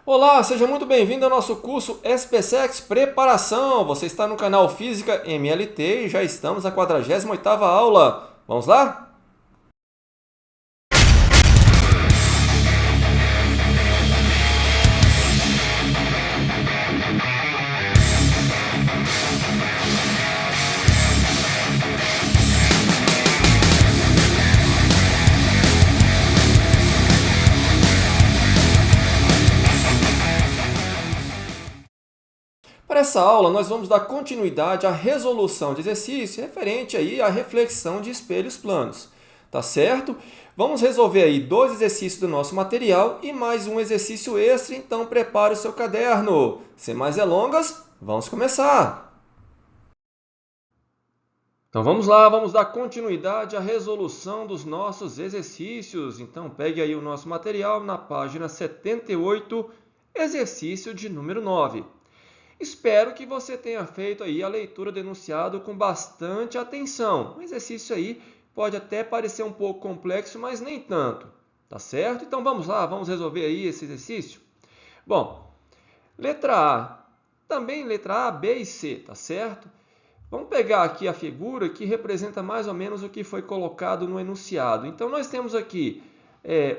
Olá, seja muito bem-vindo ao nosso curso SPSEX Preparação. Você está no canal Física MLT e já estamos na 48ª aula. Vamos lá? Para essa aula, nós vamos dar continuidade à resolução de exercício referente aí à reflexão de espelhos planos. Tá certo? Vamos resolver aí 2 exercícios do nosso material e mais um exercício extra, então prepare o seu caderno. Sem mais delongas, vamos começar! Então vamos lá, vamos dar continuidade à resolução dos nossos exercícios. Então pegue aí o nosso material na página 78, exercício de número 9. Espero que você tenha feito aí a leitura do enunciado com bastante atenção. O exercício aí pode até parecer um pouco complexo, mas nem tanto, tá certo? Então vamos lá, vamos resolver aí esse exercício? Bom, letra A, também letra A, B e C, tá certo? Vamos pegar aqui a figura que representa mais ou menos o que foi colocado no enunciado. Então nós temos aqui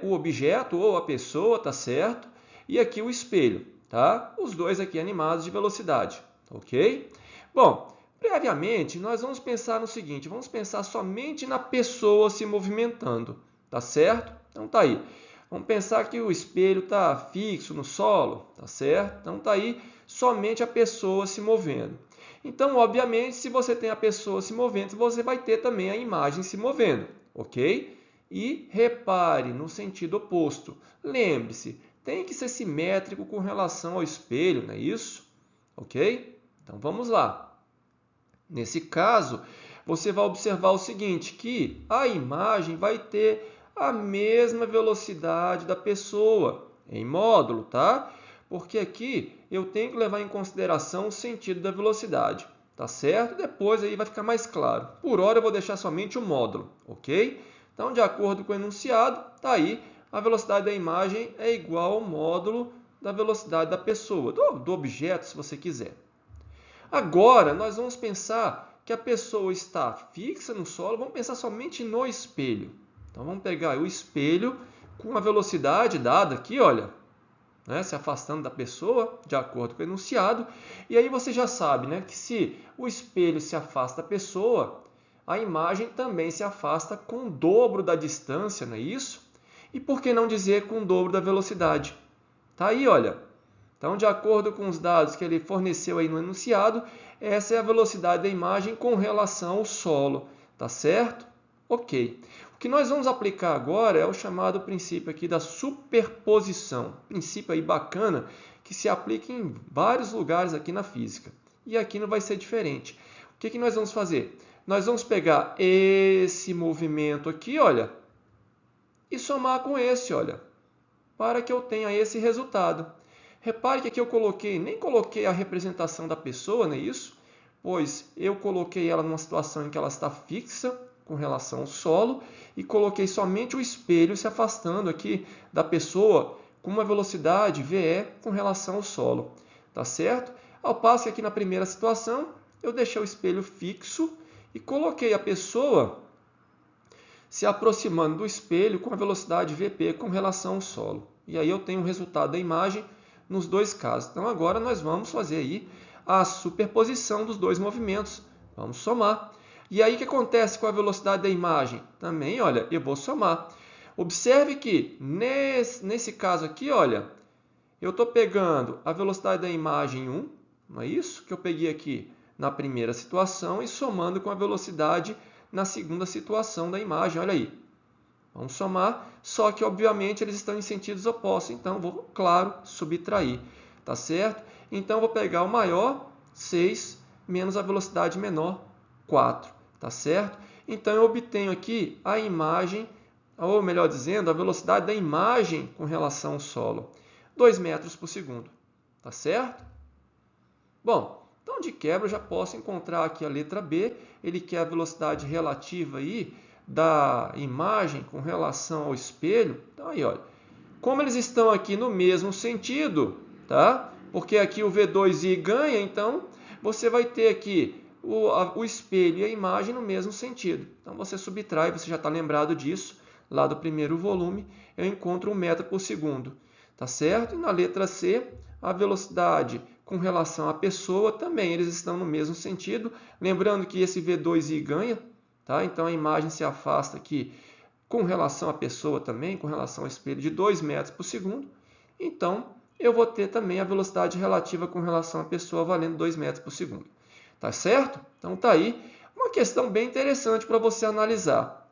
o objeto ou a pessoa, tá certo? E aqui o espelho. Tá? Os dois aqui animados de velocidade, ok? Bom, previamente nós vamos pensar no seguinte, vamos pensar somente na pessoa se movimentando, tá certo? Então tá aí. Vamos pensar que o espelho está fixo no solo, tá certo? Então tá aí somente a pessoa se movendo. Então, obviamente, se você tem a pessoa se movendo, você vai ter também a imagem se movendo, ok? E repare no sentido oposto. Lembre-se, tem que ser simétrico com relação ao espelho, não é isso? Ok? Então vamos lá. Nesse caso, você vai observar o seguinte, que a imagem vai ter a mesma velocidade da pessoa em módulo, tá? Porque aqui eu tenho que levar em consideração o sentido da velocidade, tá certo? Depois aí vai ficar mais claro. Por hora eu vou deixar somente o módulo, ok? Então, de acordo com o enunciado, tá aí a velocidade da imagem é igual ao módulo da velocidade da pessoa, do objeto, se você quiser. Agora, nós vamos pensar que a pessoa está fixa no solo, vamos pensar somente no espelho. Então, vamos pegar o espelho com a velocidade dada aqui, olha, né, se afastando da pessoa, de acordo com o enunciado. E aí você já sabe, né, que se o espelho se afasta da pessoa, a imagem também se afasta com o dobro da distância, não é isso? E por que não dizer com o dobro da velocidade? Tá aí, olha. Então, de acordo com os dados que ele forneceu aí no enunciado, essa é a velocidade da imagem com relação ao solo, tá certo? Ok. O que nós vamos aplicar agora é o chamado princípio aqui da superposição. Princípio aí bacana que se aplica em vários lugares aqui na física. E aqui não vai ser diferente. O que nós vamos fazer? Nós vamos pegar esse movimento aqui, olha, e somar com esse, olha, para que eu tenha esse resultado. Repare que aqui eu nem coloquei a representação da pessoa, não é isso? Pois eu coloquei ela numa situação em que ela está fixa com relação ao solo e coloquei somente o espelho se afastando aqui da pessoa com uma velocidade VE com relação ao solo, tá certo? Ao passo que aqui na primeira situação eu deixei o espelho fixo e coloquei a pessoa se aproximando do espelho com a velocidade VP com relação ao solo. E aí eu tenho o resultado da imagem nos dois casos. Então agora nós vamos fazer aí a superposição dos dois movimentos. Vamos somar. E aí o que acontece com a velocidade da imagem? Também, olha, eu vou somar. Observe que nesse caso aqui, olha, eu estou pegando a velocidade da imagem 1, não é isso? Que eu peguei aqui na primeira situação e somando com a velocidade na segunda situação da imagem. Olha aí. Vamos somar, só que obviamente eles estão em sentidos opostos, então vou, claro, subtrair, tá certo? Então vou pegar o maior, 6, menos a velocidade menor, 4, tá certo? Então eu obtenho aqui a imagem, ou melhor dizendo, a velocidade da imagem com relação ao solo, 2 metros por segundo, tá certo? Bom, então de quebra eu já posso encontrar aqui a letra B, ele quer a velocidade relativa aí da imagem com relação ao espelho. Então aí, olha, Como eles estão aqui no mesmo sentido, tá? Porque aqui o V2i ganha, então você vai ter aqui o espelho e a imagem no mesmo sentido. Então você subtrai, você já está lembrado disso, lá do primeiro volume, eu encontro 1 metro por segundo, tá certo? E na letra C, a velocidade com relação à pessoa também, eles estão no mesmo sentido. Lembrando que esse V2i ganha, tá? Então a imagem se afasta aqui com relação à pessoa também, com relação ao espelho, de 2 metros por segundo. Então, eu vou ter também a velocidade relativa com relação à pessoa valendo 2 metros por segundo. Tá certo? Então, tá aí uma questão bem interessante para você analisar.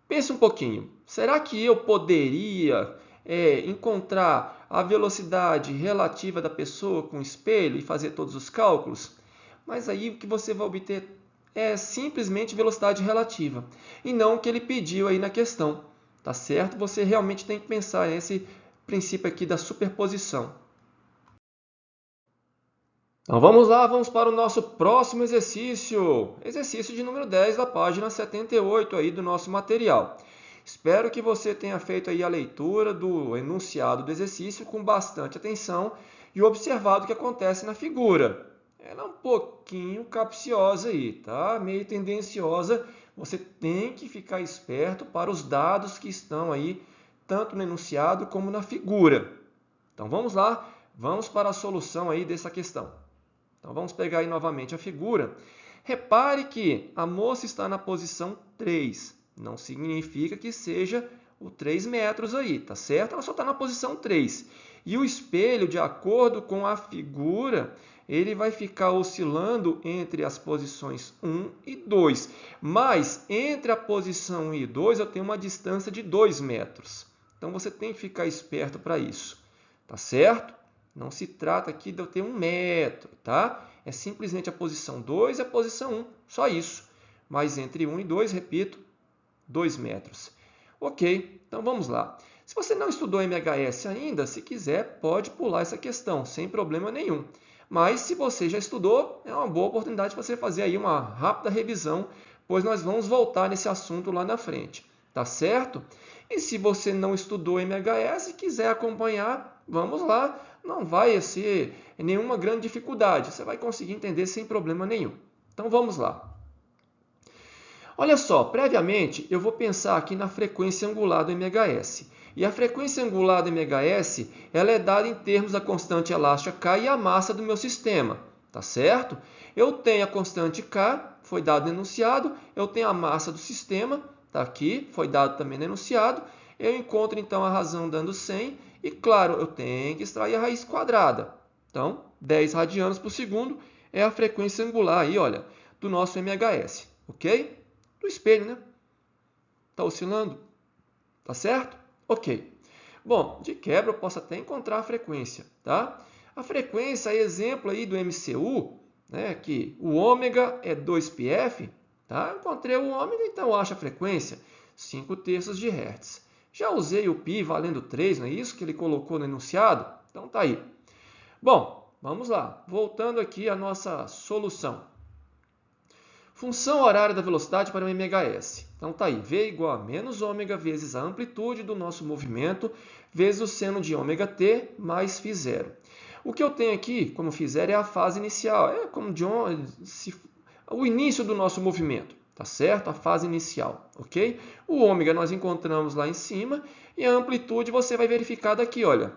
Pense um pouquinho. Será que eu poderia encontrar a velocidade relativa da pessoa com o espelho e fazer todos os cálculos? Mas aí o que você vai obter é simplesmente velocidade relativa, e não o que ele pediu aí na questão, tá certo? Você realmente tem que pensar nesse princípio aqui da superposição. Então vamos lá, vamos para o nosso próximo exercício. Exercício de número 10 da página 78 aí do nosso material. Espero que você tenha feito aí a leitura do enunciado do exercício com bastante atenção e observado o que acontece na figura. Ela é um pouquinho capciosa aí, tá? Meio tendenciosa. Você tem que ficar esperto para os dados que estão aí, tanto no enunciado como na figura. Então vamos lá, vamos para a solução aí dessa questão. Então vamos pegar aí novamente a figura. Repare que a moça está na posição 3. Não significa que seja o 3 metros aí, tá certo? Ela só está na posição 3. E o espelho, de acordo com a figura, ele vai ficar oscilando entre as posições 1 e 2. Mas entre a posição 1 e 2 eu tenho uma distância de 2 metros. Então você tem que ficar esperto para isso, tá certo? Não se trata aqui de eu ter 1 metro, tá? É simplesmente a posição 2 e a posição 1, só isso. Mas entre 1 e 2, repito, 2 metros. Ok, então vamos lá. Se você não estudou MHS ainda, se quiser, pode pular essa questão, sem problema nenhum. Mas se você já estudou, é uma boa oportunidade para você fazer aí uma rápida revisão, pois nós vamos voltar nesse assunto lá na frente, tá certo? E se você não estudou MHS e quiser acompanhar, vamos lá, não vai ser nenhuma grande dificuldade, você vai conseguir entender sem problema nenhum. Então vamos lá. Olha só, previamente eu vou pensar aqui na frequência angular do MHS. E a frequência angular do MHS ela é dada em termos da constante elástica K e a massa do meu sistema, tá certo? Eu tenho a constante K, foi dado no enunciado, eu tenho a massa do sistema, está aqui, foi dado também no enunciado, eu encontro então a razão dando 100 e, claro, eu tenho que extrair a raiz quadrada. Então, 10 radianos por segundo é a frequência angular aí, olha, do nosso MHS, ok? Do espelho, né? Está oscilando? Tá certo? Ok. Bom, de quebra eu posso até encontrar a frequência, tá? A frequência é exemplo aí do MCU, né? Que o ômega é 2πf, tá? Eu encontrei o ômega, então eu acho a frequência 5/3 de Hz. Já usei o π valendo 3, não é isso que ele colocou no enunciado? Então tá aí. Bom, vamos lá. Voltando aqui à nossa solução. Função horária da velocidade para o MHS. Então tá aí, V igual a menos ômega vezes a amplitude do nosso movimento vezes o seno de ômega t mais φ0. O que eu tenho aqui, como φ0, é a fase inicial, é como o início do nosso movimento, tá certo? A fase inicial, ok? O ômega nós encontramos lá em cima e a amplitude você vai verificar daqui, olha,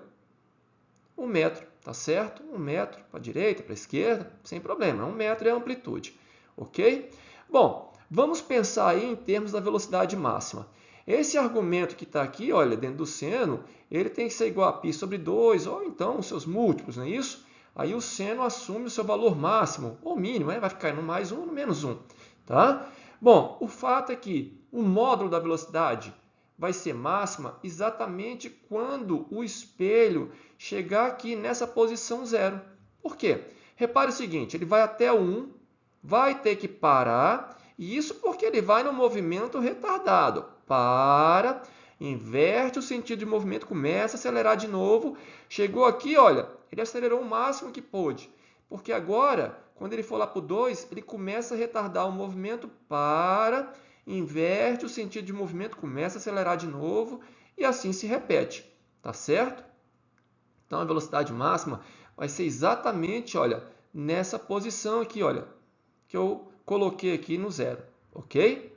1 metro, tá certo? 1 metro para a direita, para a esquerda, sem problema, 1 metro é a amplitude. Ok? Bom, vamos pensar aí em termos da velocidade máxima. Esse argumento que está aqui, olha, dentro do seno, ele tem que ser igual a π sobre 2, ou então os seus múltiplos, não é isso? Aí o seno assume o seu valor máximo, ou mínimo, vai ficar no mais 1 ou no menos 1. Tá? Bom, o fato é que o módulo da velocidade vai ser máxima exatamente quando o espelho chegar aqui nessa posição 0. Por quê? Repare o seguinte, ele vai até o 1, vai ter que parar, e isso porque ele vai no movimento retardado. Para, inverte o sentido de movimento, começa a acelerar de novo. Chegou aqui, olha, ele acelerou o máximo que pôde. Porque agora, quando ele for lá para o 2, ele começa a retardar o movimento, para, inverte o sentido de movimento, começa a acelerar de novo e assim se repete, tá certo? Então, a velocidade máxima vai ser exatamente, olha, nessa posição aqui, olha, que eu coloquei aqui no zero, ok?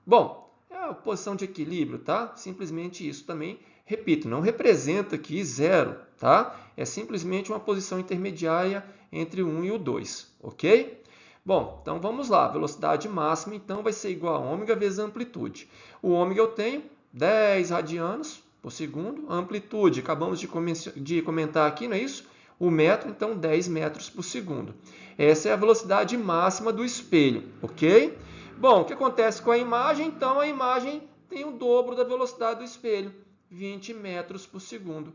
Bom, é a posição de equilíbrio, tá? Simplesmente isso também. Repito, não representa aqui zero, tá? É simplesmente uma posição intermediária entre o 1 e o 2, ok? Bom, então vamos lá. A velocidade máxima, então, vai ser igual a ômega vezes a amplitude. O ômega eu tenho 10 radianos por segundo. A amplitude, acabamos de comentar aqui, não é isso? O metro, então, 10 metros por segundo. Essa é a velocidade máxima do espelho, ok? Bom, o que acontece com a imagem? Então, a imagem tem o dobro da velocidade do espelho, 20 metros por segundo.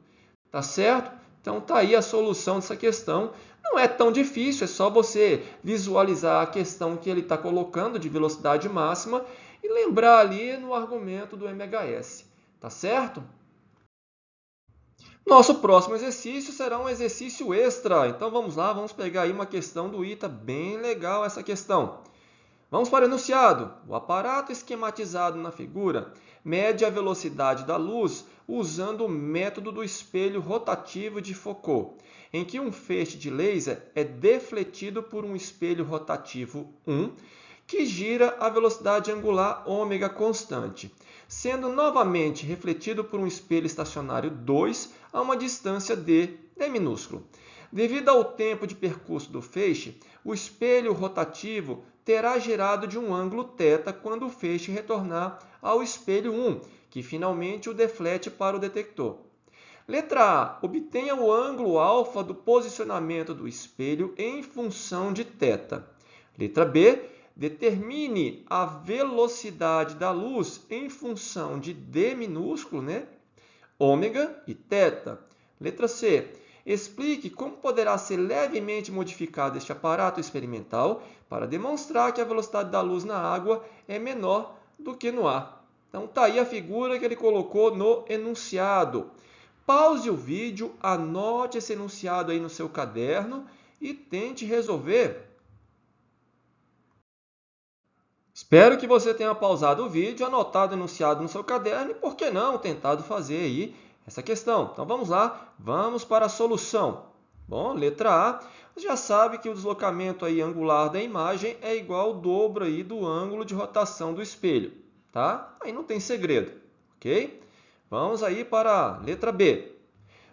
Tá certo? Então, tá aí a solução dessa questão. Não é tão difícil, é só você visualizar a questão que ele está colocando de velocidade máxima e lembrar ali no argumento do MHS. Tá certo? Nosso próximo exercício será um exercício extra. Então, vamos lá, vamos pegar aí uma questão do ITA, bem legal essa questão. Vamos para o enunciado. O aparato esquematizado na figura mede a velocidade da luz usando o método do espelho rotativo de Foucault, em que um feixe de laser é defletido por um espelho rotativo 1, que gira a velocidade angular ômega constante, sendo novamente refletido por um espelho estacionário 2 a uma distância d minúsculo. Devido ao tempo de percurso do feixe, o espelho rotativo terá girado de um ângulo θ quando o feixe retornar ao espelho 1, que finalmente o deflete para o detector. Letra A. Obtenha o ângulo alfa do posicionamento do espelho em função de θ. Letra B. Determine a velocidade da luz em função de d minúsculo, ômega e θ. Letra C. Explique como poderá ser levemente modificado este aparato experimental para demonstrar que a velocidade da luz na água é menor do que no ar. Então, está aí a figura que ele colocou no enunciado. Pause o vídeo, anote esse enunciado aí no seu caderno e tente resolver. Espero que você tenha pausado o vídeo, anotado o enunciado no seu caderno e, por que não, tentado fazer aí essa questão. Então vamos lá, vamos para a solução. Bom, letra A, você já sabe que o deslocamento aí angular da imagem é igual ao dobro aí do ângulo de rotação do espelho, tá? Aí não tem segredo, ok? Vamos aí para a letra B.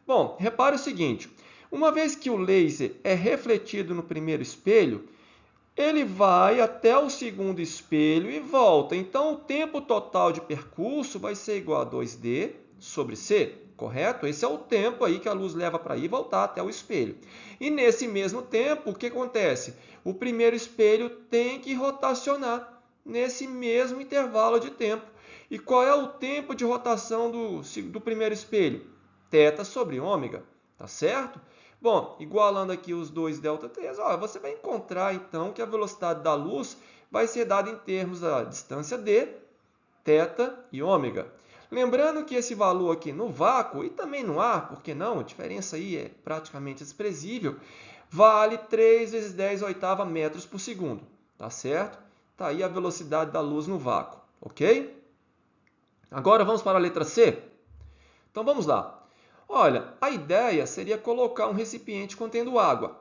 Bom, repare o seguinte, uma vez que o laser é refletido no primeiro espelho, ele vai até o segundo espelho e volta. Então, o tempo total de percurso vai ser igual a 2d sobre c, correto? Esse é o tempo aí que a luz leva para ir e voltar até o espelho. E nesse mesmo tempo, o que acontece? O primeiro espelho tem que rotacionar nesse mesmo intervalo de tempo. E qual é o tempo de rotação do primeiro espelho? Θ sobre ômega, tá certo? Bom, igualando aqui os dois ΔTs, você vai encontrar então que a velocidade da luz vai ser dada em termos da distância d, θ e ômega. Lembrando que esse valor aqui no vácuo e também no ar, porque não, a diferença aí é praticamente desprezível, vale 3 vezes 10 oitava metros por segundo, tá certo? Está aí a velocidade da luz no vácuo, ok? Agora vamos para a letra C? Então vamos lá. Olha, a ideia seria colocar um recipiente contendo água.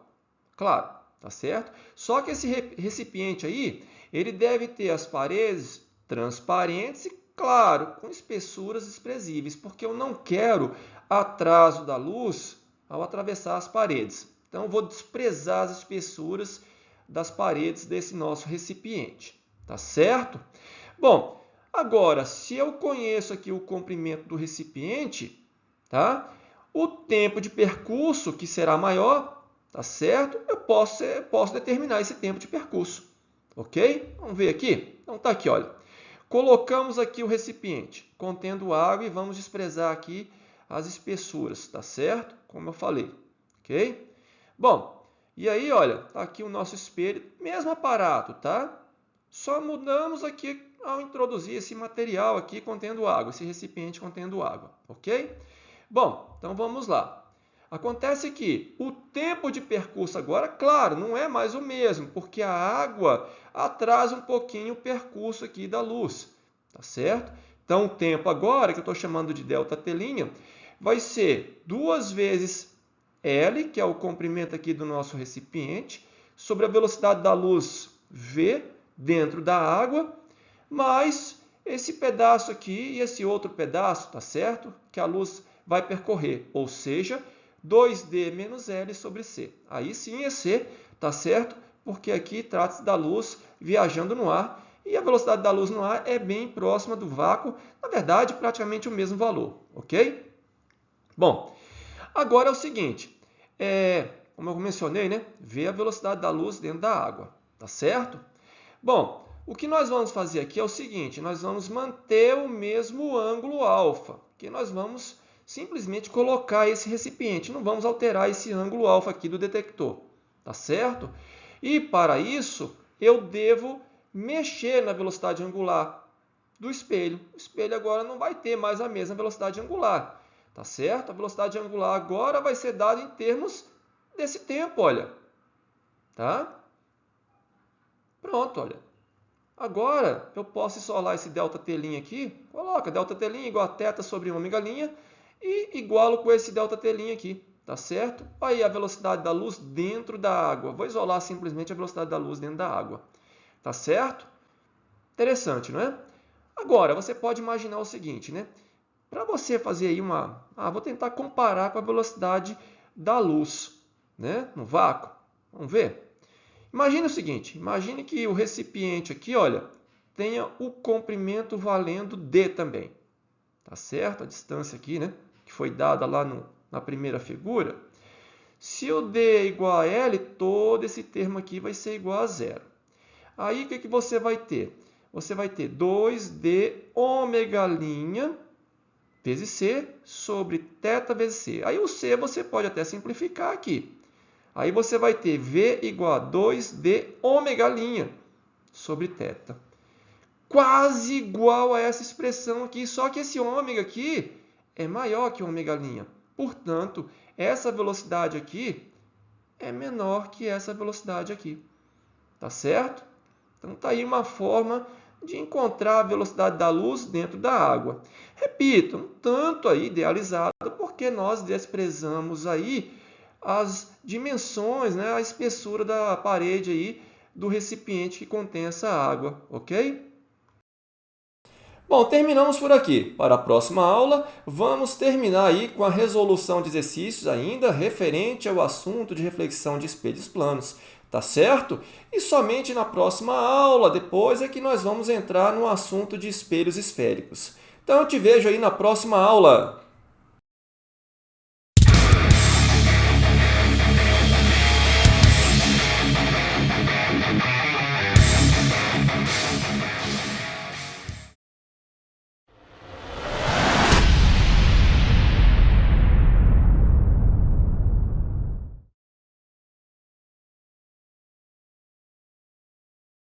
Claro, tá certo? Só que esse recipiente aí, ele deve ter as paredes transparentes e, claro, com espessuras desprezíveis, porque eu não quero atraso da luz ao atravessar as paredes. Então, eu vou desprezar as espessuras das paredes desse nosso recipiente, tá certo? Bom, agora, se eu conheço aqui o comprimento do recipiente, tá? O tempo de percurso, que será maior, tá certo? Eu posso determinar esse tempo de percurso, ok? Vamos ver aqui? Então, tá aqui, olha. Colocamos aqui o recipiente contendo água e vamos desprezar aqui as espessuras, tá certo? Como eu falei, ok? Bom, e aí, olha, tá aqui o nosso espelho, mesmo aparato, tá? Só mudamos aqui ao introduzir esse material aqui contendo água, esse recipiente contendo água, ok? Bom, então vamos lá. Acontece que o tempo de percurso agora, claro, não é mais o mesmo, porque a água atrasa um pouquinho o percurso aqui da luz, tá certo? Então, o tempo agora, que eu estou chamando de ΔT', vai ser 2 vezes L, que é o comprimento aqui do nosso recipiente, sobre a velocidade da luz V dentro da água, mais esse pedaço aqui e esse outro pedaço, tá certo? Que a luz vai percorrer, ou seja, 2D menos L sobre C. Aí sim é C, tá certo? Porque aqui trata-se da luz viajando no ar e a velocidade da luz no ar é bem próxima do vácuo, na verdade, praticamente o mesmo valor, ok? Bom, agora é o seguinte, como eu mencionei, né? Ver a velocidade da luz dentro da água, tá certo? Bom, o que nós vamos fazer aqui é o seguinte, nós vamos manter o mesmo ângulo alfa, que nós vamos simplesmente colocar esse recipiente, não vamos alterar esse ângulo alfa aqui do detector, tá certo? E para isso, eu devo mexer na velocidade angular do espelho. O espelho agora não vai ter mais a mesma velocidade angular, tá certo? A velocidade angular agora vai ser dada em termos desse tempo, olha, tá? Pronto, olha. Agora, eu posso isolar esse ΔT' aqui, coloca ΔT' igual a θ sobre ômega' e igualo com esse ΔT' aqui, tá certo? Aí a velocidade da luz dentro da água. Vou isolar simplesmente a velocidade da luz dentro da água, tá certo? Interessante, não é? Agora, você pode imaginar o seguinte, né? Para você fazer aí vou tentar comparar com a velocidade da luz, né? No vácuo. Vamos ver? Imagine o seguinte, imagine que o recipiente aqui, olha, tenha o comprimento valendo D também. Tá certo? A distância aqui, né? Que foi dada lá na primeira figura. Se o D é igual a L, todo esse termo aqui vai ser igual a zero. Aí, o que você vai ter? Você vai ter 2D ômega' vezes C sobre θ vezes C. Aí o C você pode até simplificar aqui. Aí você vai ter V igual a 2D ômega' sobre θ. Quase igual a essa expressão aqui, só que esse ômega aqui é maior que ômega'. Portanto, essa velocidade aqui é menor que essa velocidade aqui. Tá certo? Então, está aí uma forma de encontrar a velocidade da luz dentro da água. Repito, um tanto aí idealizado, porque nós desprezamos aí as dimensões, né, a espessura da parede aí do recipiente que contém essa água, ok? Bom, terminamos por aqui. Para a próxima aula, vamos terminar aí com a resolução de exercícios ainda referente ao assunto de reflexão de espelhos planos, tá certo? E somente na próxima aula, depois, é que nós vamos entrar no assunto de espelhos esféricos. Então, eu te vejo aí na próxima aula.